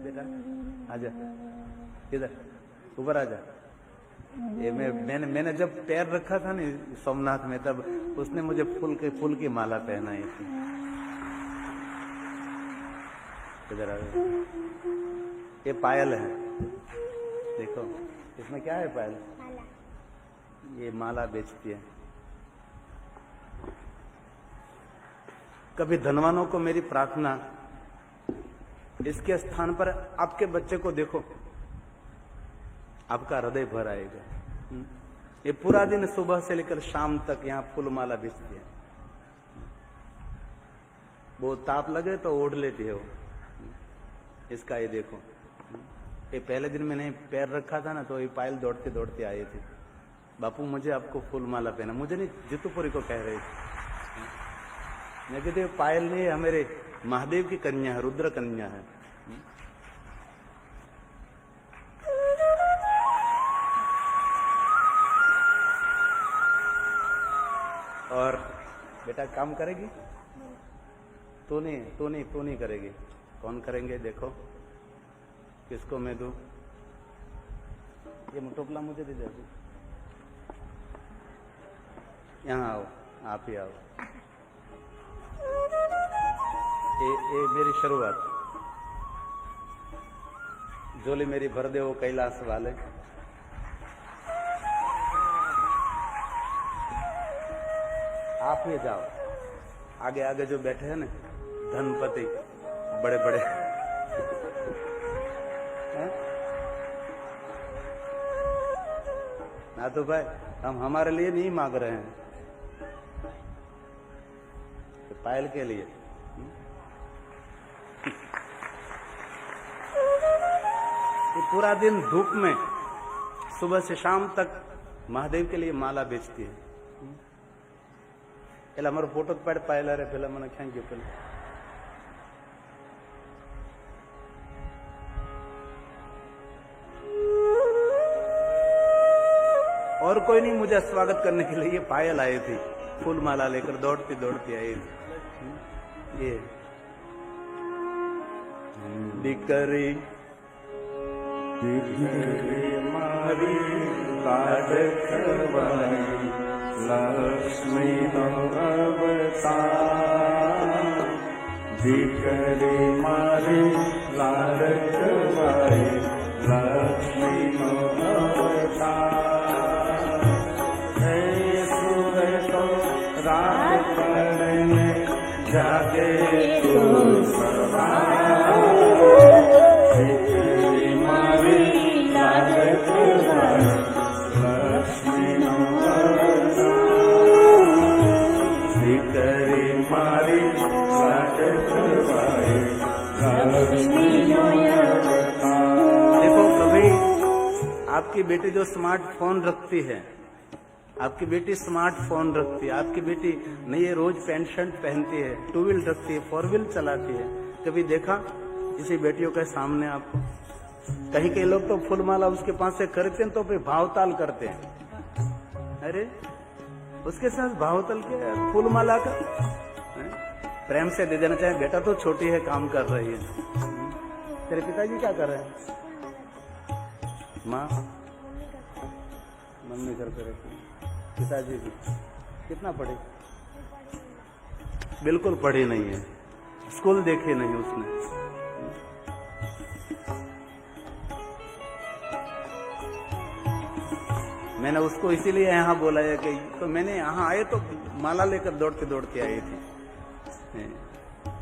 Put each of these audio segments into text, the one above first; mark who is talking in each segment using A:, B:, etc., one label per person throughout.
A: बेटा, आजा इधर, ऊपर आजा। ये मैंने जब पैर रखा था ना सोमनाथ में, तब उसने मुझे फूल की माला पहनाई थी। इधर आ, ये पायल है, देखो इसमें क्या है पायल, ये माला बेचती है। कभी धनवानों को मेरी प्रार्थना, इसके स्थान पर आपके बच्चे को देखो, आपका हृदय भर आएगा। ये पूरा दिन सुबह से लेकर शाम तक यहाँ फूल माला बेचती है। वो ताप लगे तो ओढ़ लेती है वो। इसका ये देखो, ये पहले दिन मैंने पैर रखा था ना, तो ये पायल दौड़ते दौड़ते आए थे, बापू मुझे आपको फूल माला पहना। मुझे नहीं, जितुपुरी को कह रहे थे। मैं कहते पायल नहीं, हमारे महादेव की कन्या है, रुद्र कन्या है। और बेटा काम करेगी? तू नहीं करेगी। कौन करेंगे देखो, किसको मैं दूं? ये टोपला मुझे दे दे। यहाँ आओ, आप ही आओ। ये मेरी शुरुआत, झोली मेरी भर दे वो कैलाश वाले। आप ही जाओ, आगे आगे जो बैठे हैं ना धनपति बड़े बड़े, ना तो भाई हम हमारे लिए नहीं मांग रहे हैं, तो पायल के लिए। ये पूरा दिन धूप में सुबह से शाम तक महादेव के लिए माला बेचती है। એટલે અમારો ફોટો જ પાડેલા રે, પેલા મને ખ્યાલ ગયો પેલા। और कोई नहीं मुझे स्वागत करने के लिए, ये पायल आई थी फूल माला लेकर, दौड़ती दौड़ती आई थी। ये दिकरी मारी लाडकवाई लक्ष्मी अवतार, दिकरी मारी लाडकवाई लक्ष्मी अवतार। हे सुबह तो रात पड़ने जागे तो सवार, दिकरी मारी लाडकवाई लक्ष्मी देखो कभी आपकी बेटी जो स्मार्टफोन रखती है, आपकी बेटी स्मार्टफोन रखती है, आपकी बेटी नई रोज पैंट शर्ट पहनती है, 2 व्हील रखती है, 4 व्हील चलाती है, कभी देखा किसी बेटियों के सामने आपको? कहीं के लोग तो फूलमाला उसके पास से खरीदते हैं तो फिर भावताल करते हैं। अरे उसके साथ भावताल के फूलमाला का प्रेम से दे देना चाहिए। बेटा तो छोटी है, काम कर रही है। तेरे पिताजी क्या कर रहे हैं? माँ मम्मी घर पे रहती है। पिताजी भी कितना पढ़े? बिल्कुल पढ़ी नहीं है, स्कूल देखी नहीं उसने। मैंने उसको इसीलिए यहाँ बोला है कि तो मैंने यहाँ आए तो माला लेकर दौड़ते दौड़ते आई थी।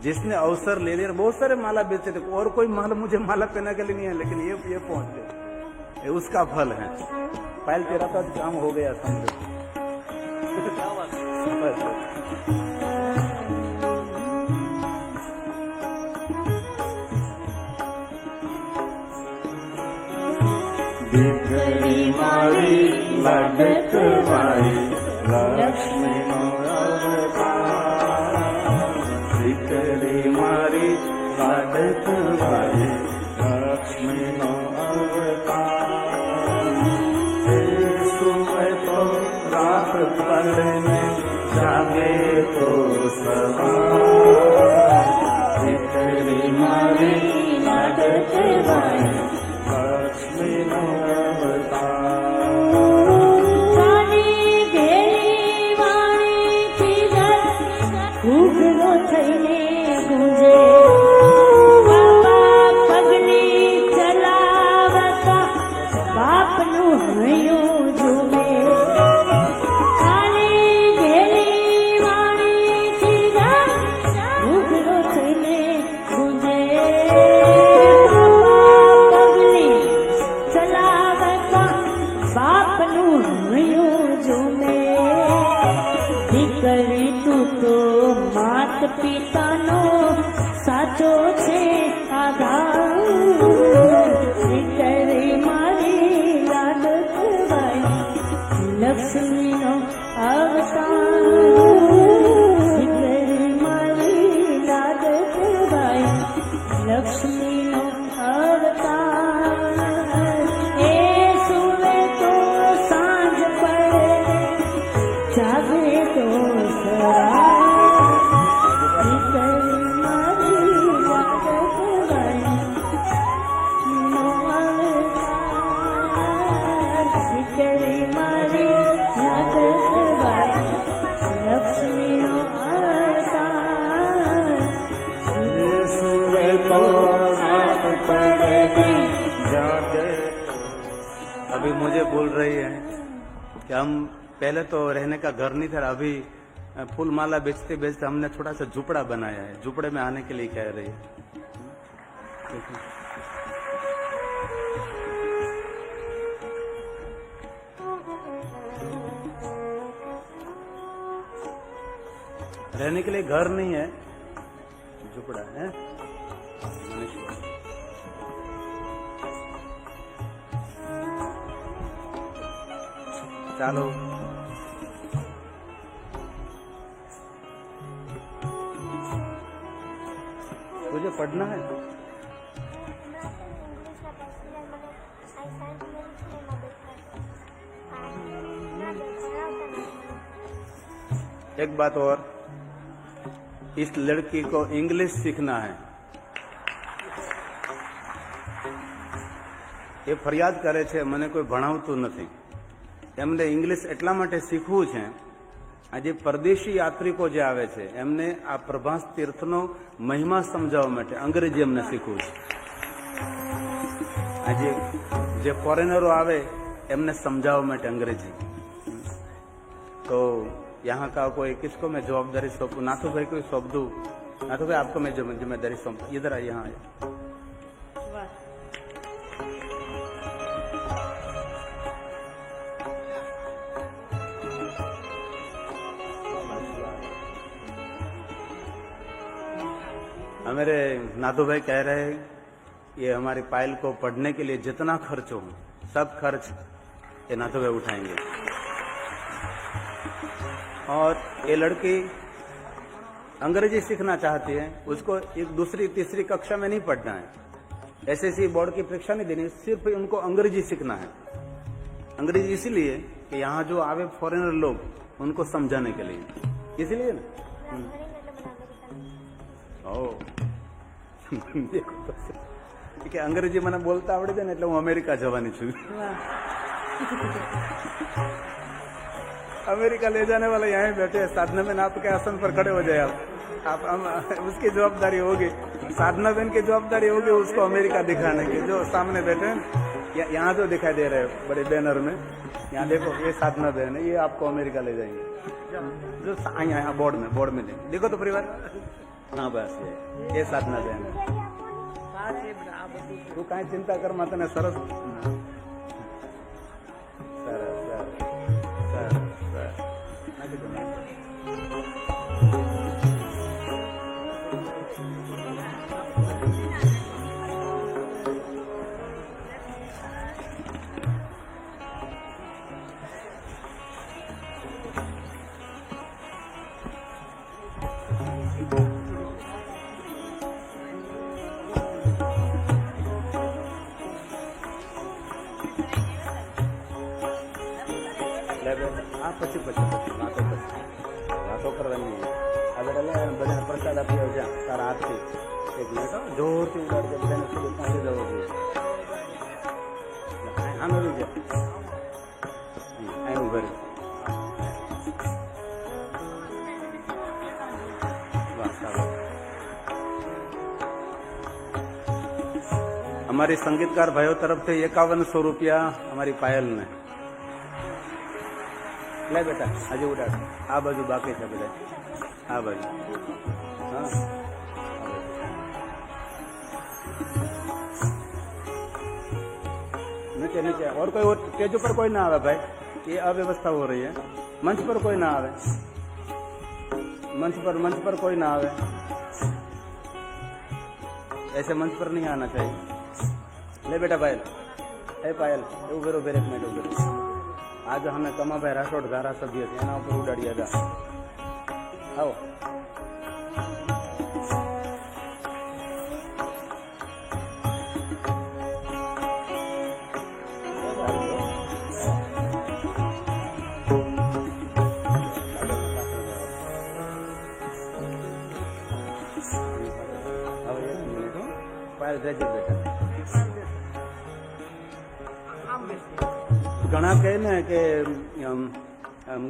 A: जिसने अवसर ले लिया, बहुत सारे माला बेचते थे, और कोई माला मुझे माला पहना के लिए नहीं है, लेकिन ये पहुंच गए, ये उसका फल है। पायल तेरा तो काम हो गया समझो।
B: दिकरी मारी लाडकवाई लक्ष्मी अवतार, दिकरी मारी लाडकवाई लक्ष्मी अवतार। सुबह तो रात पड़ने जागे तो सवार, दिकरी मारी लाडकवाई लागतवाय लक्ष्मीनो अवतार
C: કાની ઘેરી વાણીથી ઘર ઉઘરો થઈને ગુંજે બાપા પગલી ચલાવતા બાપનું હૈયું ઝૂમે કાની ઘેરી વાણીથી ઘર ઉઘરો થઈને ગુંજે બાપા પગલી ચલાવતા બાપનું હૈયું ઝૂમે દીકરી તું તો માત પિતાનો સાચો છે આધાર દીકરી મારી લાડકવાય લક્ષ્મીનો અવતાર દીકરી મારી લાડકવાય લક્ષ્મીનો અવતાર એ સુવે તો સાંજ પડે જાગે તો સવાર દીકરી મારી લાડકવાય નો અવતાર દીકરી મારી લાડકવાય લક્ષ્મીનો અવતાર
B: सुवे तो रात पड़े जागे
A: अभी मुझे बोल रही है कि हम पहले तो रहने का घर नहीं था, अभी फूल माला बेचते बेचते हमने थोड़ा सा झुपड़ा बनाया है, झुपड़े में आने के लिए कह रही है। रहने के लिए घर नहीं है, झुपड़ा है। ચાલો तुझे पढ़ना है एक बात और, इस लड़की को इंग्लिश सीखना है। એ ફરિયાદ કરે છે મને કોઈ ભણાવતું નથી, એમને ઇંગ્લિશ એટલા માટે શીખવું છે, આજે પરદેશી યાત્રિકો જે આવે છે એમને આ પ્રભાસ તીર્થનો મહિમા સમજાવવા માટે અંગ્રેજી એમને શીખવું છે। આજે જે ફોરેનરો આવે એમને समझावा માટે अंग्रेजी। तो यहाँ का कोई किसको मैं जवाबदारी सौंपू? नाथू भाई को सौंप दूं? नाथू भाई आपको मैं जिम्मेदारी सौंप, इधर आइए, यहाँ आइए। मेरे नाथू भाई कह रहे हैं ये हमारी पायल को पढ़ने के लिए जितना खर्च हो सब खर्च ये नाथू भाई उठाएंगे। और ये लड़की अंग्रेजी सीखना चाहती है, उसको एक दूसरी तीसरी कक्षा में नहीं पढ़ना है, एसएससी बोर्ड की परीक्षा नहीं देनी, सिर्फ उनको अंग्रेजी सीखना है। अंग्रेजी इसीलिए कि यहाँ जो आवे फॉरेनर लोग उनको समझाने के लिए, इसीलिए ना। ओ देखो કે અંગ્રેજી મને બોલતા આવડે છે ને એટલે હું અમેરિકા જવાની છું। अमेरिका ले जाने वाला यहाँ बैठे हैं, साधना बहन आपके आसन पर खड़े हो जाए आप उसकी जवाबदारी होगी, साधना बहन की जवाबदारी होगी उसको अमेरिका दिखाने की। जो सामने बैठे हैं यहाँ जो दिखाई दे रहे हैं बड़े बैनर में, यहाँ देखो ये साधना बहन है, ये आपको अमेरिका ले जाएंगे। जो यहाँ बोर्ड में देखो तो परिवार, हाँ बस ये साधना बहन है। तू कहीं चिंता कर मत ने सरस પછી વાતો કરવાની આગળ બધા પ્રસાદ આપી આવજા તારા હાથથી એક મિનિટ જોરથી ઉડાડી દે બધાને हमारी संगीतकार भाइयों तरफ से 5100 रुपया हमारी पायल ने। ले बेटा हजू उड़ा आ बाजू बाकी है बेटा आ बाजू हाँ नीचे नीचे और कोई और स्टेज पर कोई ना आवे भाई, ये अव्यवस्था हो रही है। मंच पर कोई ना आवे, मंच पर कोई ना आवे, ऐसे मंच पर नहीं आना चाहिए। ले बेटा पायल, ए पायल उभेर उभेर एक मिनट उभेर। आज हमें कमा भाई राठौड़ धारासभ्य છે એના ઉપર ઉડાડ્યા હતા। આવો પાયલ રહેજો બેટા। ઘણા કહે ને કે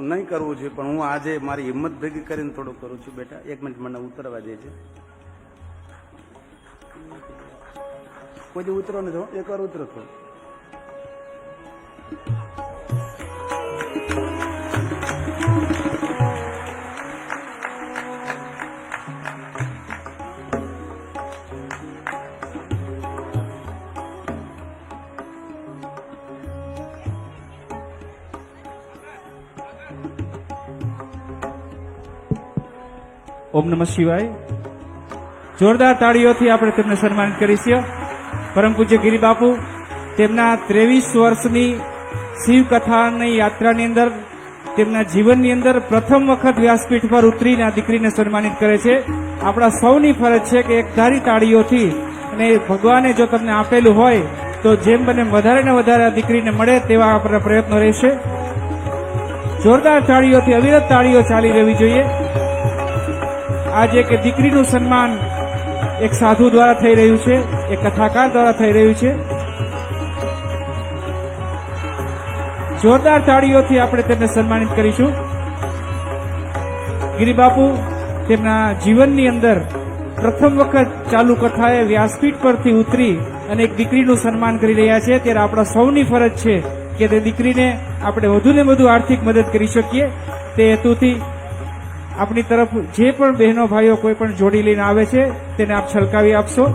A: નહીં કરવું જોઈએ, પણ હું આજે મારી હિંમત ભેગી કરીને થોડું કરું છું બેટા। એક મિનિટ મને ઉતરવા દે છે। કોઈ દી ઉતરો નથી, એકવાર ઉતરો છો।
D: ઓમ નમઃ શિવાય। જોરદાર તાળીઓથી આપણે તેમને સન્માનિત કરીશું। પરમ પૂજ્ય ગિરી બાપુ તેમના 23 વર્ષની શિવકથાની યાત્રાની અંદર તેમના જીવનની અંદર પ્રથમ વખત વ્યાસપીઠ પર ઉતરીને આ દીકરીને સન્માનિત કરે છે। આપણા સૌની ફરજ છે કે એકધારી તાળીઓથી, અને ભગવાને જો તમને આપેલું હોય તો જેમ બને વધારે ને વધારે આ દીકરીને મળે તેવા આપણા પ્રયત્નો રહેશે। જોરદાર તાળીઓથી અવિરત તાળીઓ ચાલી રહેવી જોઈએ। आज एक દીકરીનું સન્માન એક સાધુ દ્વારા થઈ રહ્યું છે, એક કથાકાર દ્વારા થઈ રહ્યું છે। જોરદાર તાળીઓથી આપણે તેમને સન્માનિત કરીશું। ગિરિબાપુ તેમના જીવનની અંદર પ્રથમ વખત ચાલુ કથાએ વ્યાસપીઠ પરથી ઉતરી અને એક દીકરીનું સન્માન કરી રહ્યા છે, ત્યારે આપણા સૌની ફરજ છે કે તે દીકરીને આપણે વધુને વધુ આર્થિક મદદ કરી શકીએ। તે હેતુથી આપણી તરફ જે પણ બહેનો ભાઈઓ કોઈ પણ જોડી લઈને આવે છે તેને આપ છલકાવી આપશો,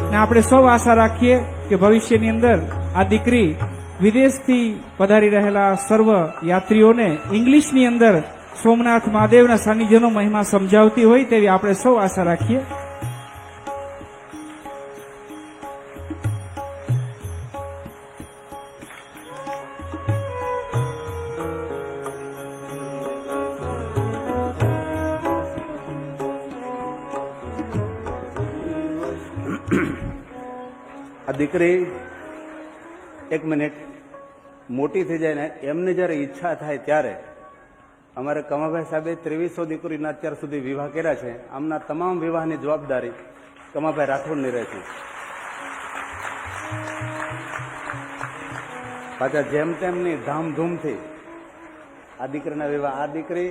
D: અને આપણે સૌ આશા રાખીએ કે ભવિષ્યની અંદર આ દીકરી વિદેશથી પધારી રહેલા સર્વ યાત્રીઓને ઇંગ્લિશની અંદર સોમનાથ મહાદેવના સાનિધ્યનો મહિમા સમજાવતી હોય તેવી આપણે સૌ આશા રાખીએ।
A: આ દીકરી એક મિનિટ મોટી થઈ જાય ને એમને જ્યારે ઈચ્છા થાય ત્યારે અમારે કમાભાઈ સાહેબે 2300 દીકરીના અત્યાર સુધી વિવાહ કર્યા છે। આમના તમામ વિવાહની જવાબદારી કમાભાઈ રાઠોડની રહે છે। પાછા જેમ તેમની ધામધૂમથી આ દીકરીના વિવાહ। આ દીકરી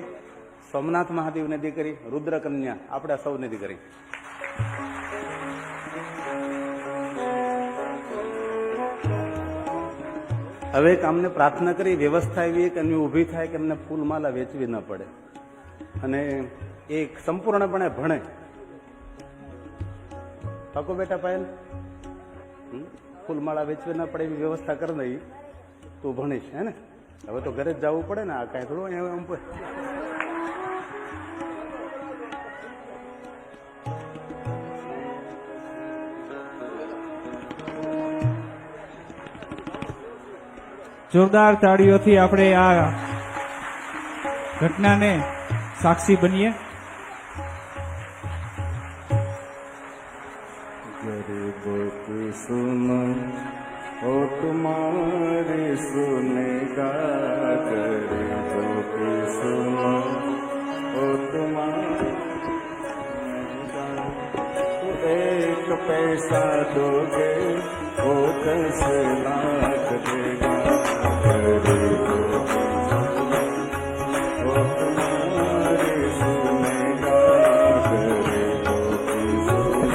A: સોમનાથ મહાદેવની દીકરી, રુદ્રકન્યા આપણા સૌની દીકરી। હવે એક અમને પ્રાર્થના કરી વ્યવસ્થા એવી કે એમની ઊભી થાય કે એમને ફૂલમાલા વેચવી ન પડે અને એ સંપૂર્ણપણે ભણે। પાકો બેટા પાયલ, ફૂલમાળા વેચવી ન પડે એવી વ્યવસ્થા કરી દઈ, તું ભણીશ હે ને। હવે તો ઘરે જ જવું પડે ને, આ કાંઈ થોડું અહીંયા
D: જોરદાર તાળીઓથી આપણે આ ઘટનાને સાક્ષી બનીએ।
B: गरीबों की सुनो ओ तुम्हारी सुनेगा, गरीबों की सुनो ओ तुम्हारी तो एक पैसा दोगे वो 10 लाख देगा। गरीबों की सुनो ओ तुम्हारी सुनेगा, गरीबों की सुनो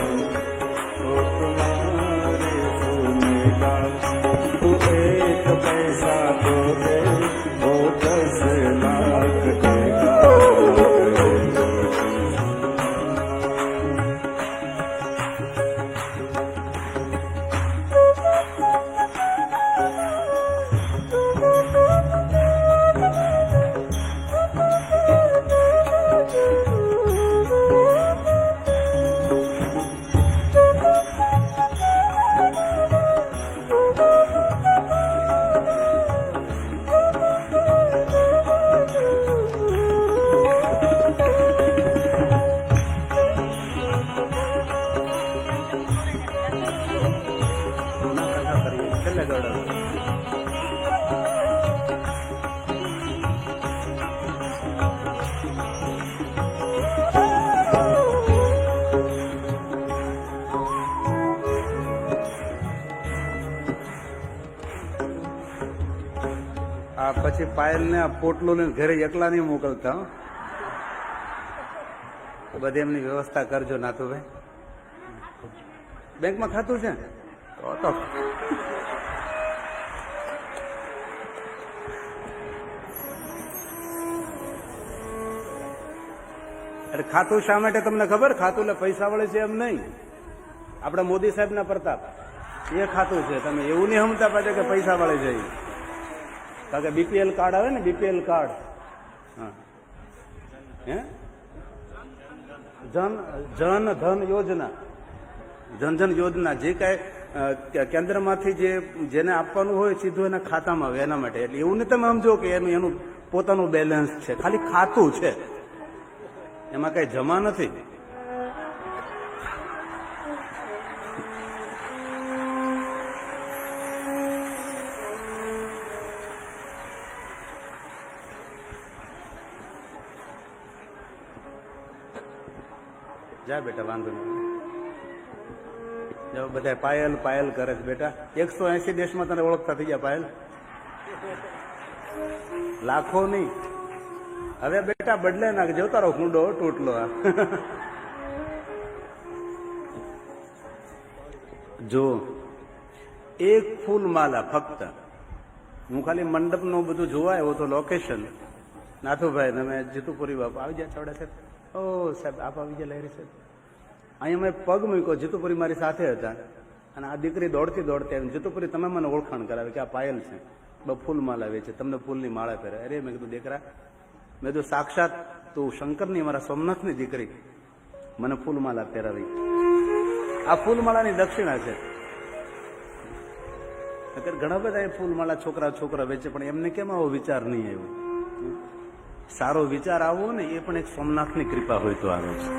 A: પછી પાયલને આ પોટલો લઈને ઘરે એકલા નહીં મોકલતા હો. બધી એમની વ્યવસ્થા કરજો નાથુભાઈ. બેંકમાં ખાતું છે તો અરે ખાતું શા માટે તમને ખબર? ખાતું એટલે પૈસા વળે છે એમ નહીં. આપણા મોદી સાહેબના પ્રતાપ એ ખાતું છે. તમે એવું નહીં સમજતા પાછા કે પૈસા વળે છે. કારણ કે બીપીએલ કાર્ડ આવે ને, બીપીએલ કાર્ડ, હા, હે જન ધન યોજના, જનધન યોજના, જે કાંઈ કેન્દ્રમાંથી જેને આપવાનું હોય સીધું એના ખાતામાં આવે એના માટે. એટલે એવું નહીં તમે સમજો કે એનું પોતાનું બેલેન્સ છે. ખાલી ખાતું છે, એમાં કઈ જમા નથી. જા બેટા, વાંધો નહીં. બધા પાયલ પાયલ કરે છે બેટા. 180 દેશમાં તને ઓળખતા થઈ ગયા પાયલ, લાખો નહીં. હવે બેટા બદલે નાખ, જો તારો કુંડો તૂટલો. જો એક ફૂલ માલા ફક્ત, હું ખાલી મંડપનું બધું જોવા આવ્યો તો લોકેશન. નાથુભાઈ તમે જીતુપુરી બાપુ આવી જાય છોડે સાહેબ. ઓ સાહેબ આપ આવી જાય લહેરી સાહેબ. અહીંયા મેં પગ મૂક્યો, જીતુપુરી મારી સાથે હતા અને આ દીકરી દોડતી દોડતી આવી. જીતુપુરી તમે મને ઓળખાણ કરાવે કે આ પાયલ છે, બહુ ફૂલ માલા વેચે, તમને ફૂલની માળા પહેરે. અરે મેં કીધું દીકરા, મેં કીધું સાક્ષાત તું શંકરની, મારા સોમનાથની દીકરી, મને ફૂલમાલા પહેરાવી. આ ફૂલમાળાની દક્ષિણા છે. અત્યારે ઘણા બધા એ ફૂલમાળા છોકરા વેચે, પણ એમને કેમ આવો વિચાર નહીં આવ્યો? સારો વિચાર આવવો ને એ પણ એક સોમનાથની કૃપા હોય તો આવે છે.